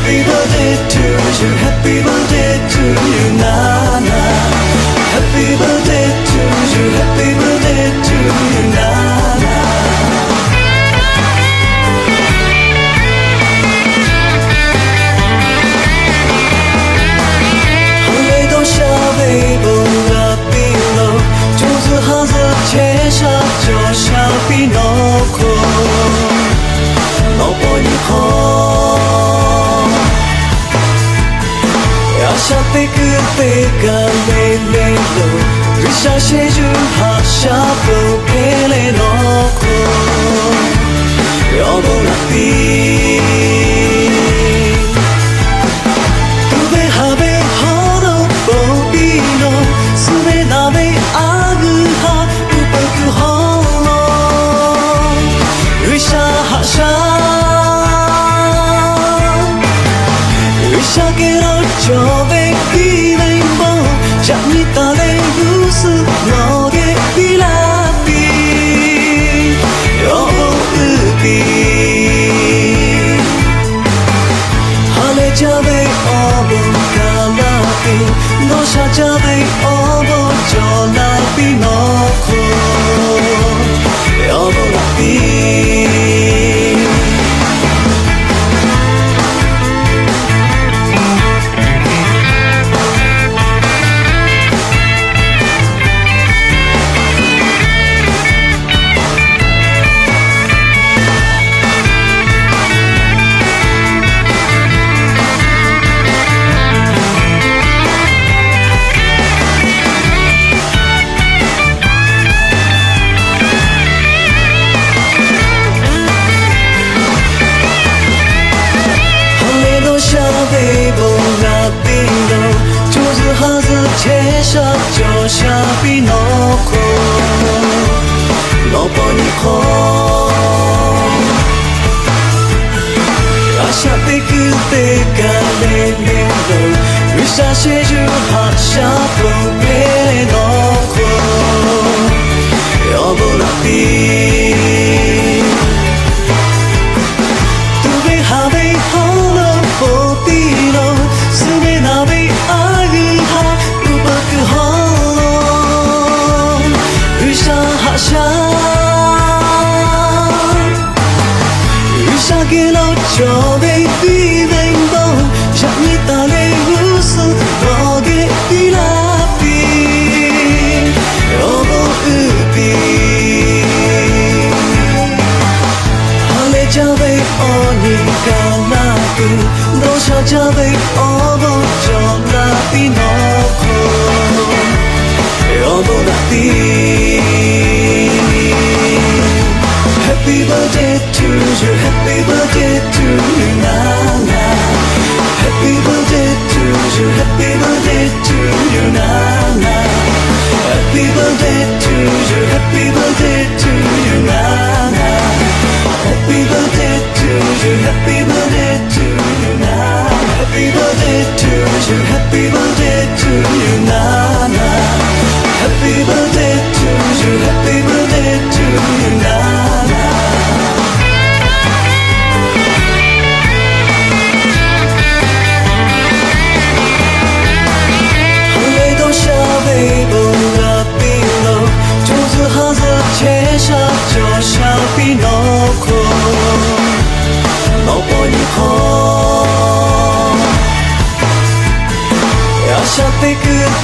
Happy birthday to you, happy birthday to you, Nana. Happy birthday to you, happy birthday to you, Nana. Pega lele lo, risha sheju hasha po pele no ko, yobo na pi. Tube habe horo po pino, sume na be agu ha upaku hono, risha hasha, risha kero chobe. Chani tale lusu noge pilapi yobo ubi hale jabe obo kalapi nosha jabe obo jolapi noko yobo lapi Risha sheju hasha po pele no ko yobo na pi. Tube habe holo po pino, sume na be agu ha upaku hono, risha hasha, risha gelo chobe pi rainbow, chani tale noge pilapi yobo ubi hale jabe oni kalapu dosha jabe obo jolapi noko yobo lapi. Happy birthday to you, happy birthday to you, Nana. Happy birthday to you, happy birthday to you, Nana. Happy birthday to you, happy birthday to you, Nana. Happy birthday to you, happy birthday to you, Nana. Happy birthday to you, happy birthday to you, Nana. Happy birthday to you, happy birthday to you, Nana.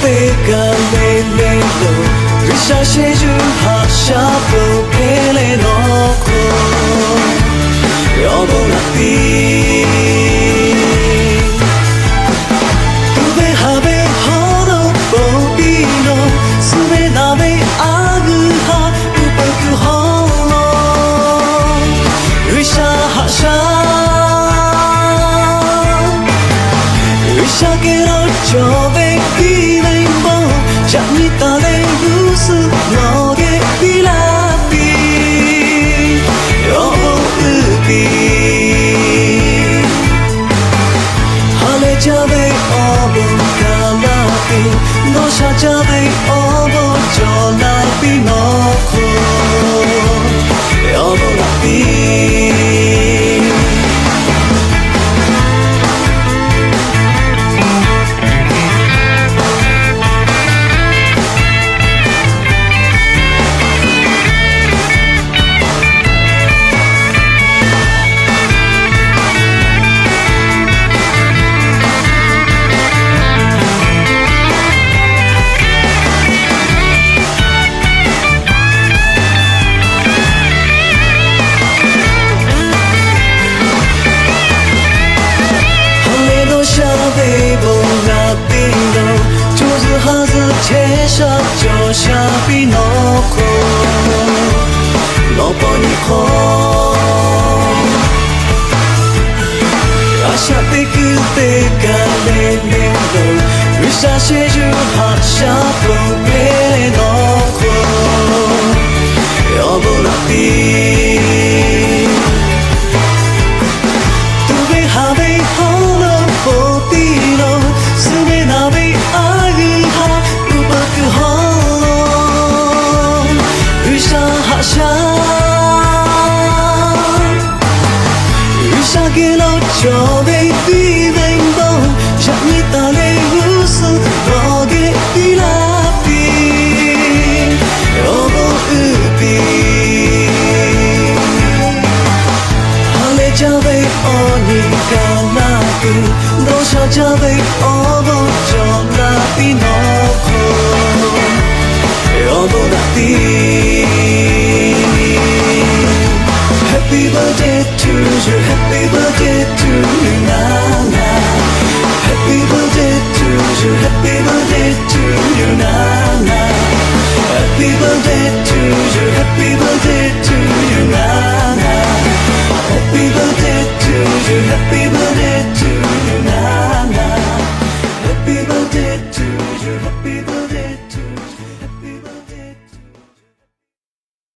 Pega lele lo, risha sheju hasha po pele no ko yobo na pi. Tube habe horo po pino, sume na be agu ha upaku hono, risha hasha, risha kero chobe chani tale lusu noge pilapi yobo ubi hale jabe obo kalapi nosha jabe obo jolapi noko yobo lapi. 切上就下比诺可，诺波尼可。阿夏贝克贝卡雷雷罗，瑞莎谢就哈夏布贝诺可，要不拉比。杜贝哈贝好了波比罗，斯贝那贝阿日哈鲁巴克好罗，瑞莎哈夏。给了就被比微波，像你打雷无数，我给比拉比，我不比。好嘞，加倍哦，你干那个，多少加倍哦，我就那比诺可，我不那比。Happy birthday to you.